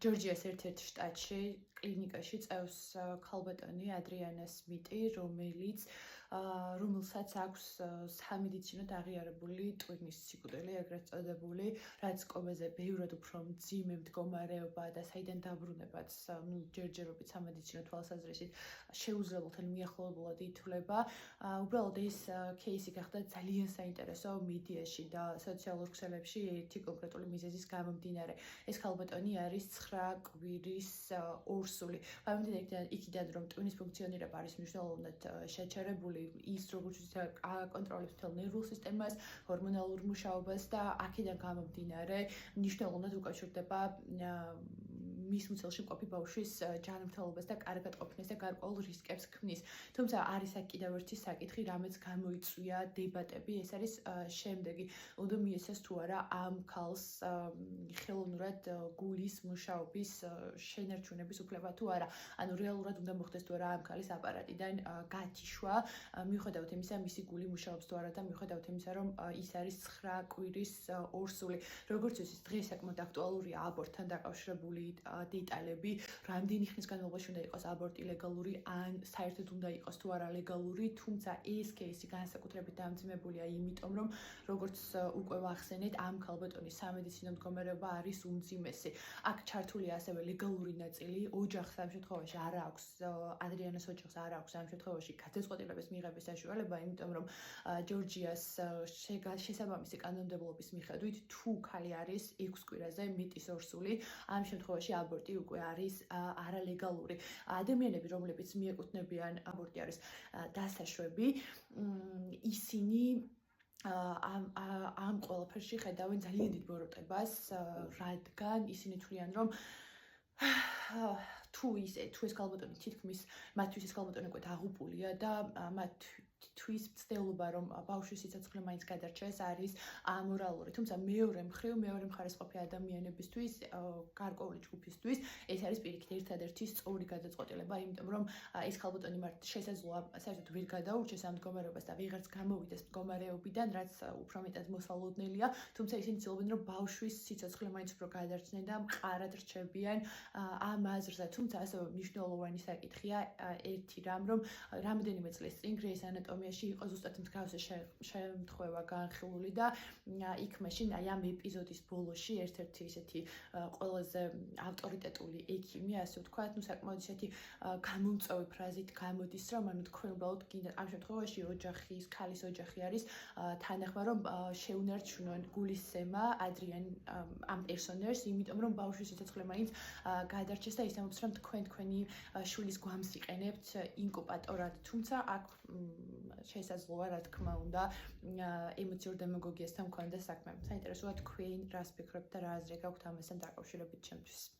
ჯორჯიას ერთ-ერთ შტატში კლინიკაში წევს ქალბატონი ადრიანა სმიტი, რომელსაც აქვს სამედიცინოდ აღიარებული ტვინის სიკვდილი, ეგრეთ წოდებული, რაც კობაზე ბევრად უფრო მძიმე მდგომარეობა და საიდან დაბრუნებაც ჯერჯერობით სამედიცინო თვალსაზრისით შეუძლებელთან მიახლოებულად ითვლება. უბრალოდ ეს кейსი გახდა ძალიან საინტერესო მედიაში და სოციალურ ქსელებში ერთი კონკრეტული მიზეზის გამომდინარე. ეს ქალბატონი არის 9 კვირის ორსული. გამომდინარე იქიდან, რომ ტვინის ფუნქციონირება არის მნიშვნელოვნად შეჩერებული, ის როგორც აკონტროლებს მთელ ნერვულ სისტემას, ჰორმონალურ მუშაობას და აქედან გამომდინარე მნიშვნელოვნად უკავშირდება მის მუცელში მყოფი ბავშვის ჯანმრთელობას და კარგად ყოფნას და გარკვეულ რისკებს ქმნის. თუმცა არის აქ კიდევ ერთი საკითხი, რამაც გამოიწვია დებატები, ეს არის შემდეგი. უნდა მიეცეს თუ არა ამ ქალს ხელოვნურად გულის მუშაობის შენარჩუნების უფლება თუ არა. ანუ რეალურად უნდა მოხდეს თუ არა ამ ქალის აპარატიდან გათიშვა, მიუხედავად იმისა, მისი გული მუშაობს თუ არა და მიუხედავად იმისა, რომ ის არის 9 კვირის ორსული. როგორც ვიცით, დღეს საკმაოდ აქტუალურია აბორტთან დაკავშირებული დეტალები, რამდენი ხნის განმავლობაში უნდა იყოს აბორტი ლეგალური, ან საერთოდ უნდა იყოს თუ არა ლეგალური, თუმცა ეს кейსი განსაკუთრებით დამძიმებულია იმიტომ, რომ როგორც უკვე ვახსენეთ, ამ ქალბატონის სამედიცინო მდგომარეობა არის უმძიმესი. აქ ჩართულია ასევე ლეგალური ნაწილი, ოჯახს ამ შემთხვევაში არ აქვს, ადრიანას ოჯახს არ აქვს ამ შემთხვევაში გადაწყვეტილების მიღების საშუალება, იმიტომ რომ ჯორჯიას შესაბამისი კანონმდებლობის მიხედვით, თუ ქალი არის 6 კვირაზე მეტის ორსული, ამ შემთხვევაში აბორტი უკვე არის არალეგალური. ადამიანები, რომლებიც მიეკუთვნებიან აბორტი არის დასაშვები, ისინი ამ ყველაფერში ხედავენ ძალიან დიდ ბოროტებას, რადგან ისინი თვლიან, რომ თუ ეს ქალბატონი თითქმის მათთვის ეს ქალბატონი უკვე დაღუპულია და მათთვის ცდილობა რომ ბავშვის სიცოცხლე მაინც გადარჩეს არის ამორალური. თუმცა მეორე მხარესყოფი ადამიანებისთვის, გარკვეული ჯგუფისთვის ეს არის პირიქით ერთადერთი სწორი გადაწყვეტილება, იმიტომ რომ ეს ქალბატონი მათ შესაძლოა საერთოდ ვერ გადაურჩეს ამ მდგომარეობას და ვეღარც გამოვიდეს მდგომარეობიდან, რაც უფრო მეტად მოსალოდნელია, თუმცა ისინი ცდილობენ რომ ბავშვის სიცოცხლე მაინც უფრო გადარჩნენ და მყარად რჩებიან ამ აზრზე. თუმცა ასევე მნიშვნელოვანი საკითხია ერთი რამ, რომ რამდენიმე წლის წინ Grey's Anatomy-ში იყო ზუსტად მსგავსი შემთხვევა განხილული და იქ მაშინ აი ამ ეპიზოდის ბოლოში ერთ-ერთი ისეთი ყველაზე ავტორიტეტული ექიმი, ასე ვთქვათ, საკმაოდ ისეთი გამომწვევი ფრაზით გამოდის, რომ ანუ თქვენ უბრალოდ გინდა ამ შემთხვევაში ქალის ოჯახი არის თანახმა, რომ შეუნარჩუნონ გულის ზემა ადრიან ამ პერსონაჟს, იმიტომ რომ ბავშვის სიცოცხლე მაინც გადარჩეს და ისე რომ თქვენი შვილის გვამს იყენებთ ინკუბატორად. თუმცა აქ შესაძლოა, რა თქმა უნდა, ემოციურ დემაგოგიასთან მქონდა საქმე. საინტერესოა თქვენ რას ფიქრობთ და რა აზრი გაქვთ ამასთან დაკავშირებით ჩემთვის.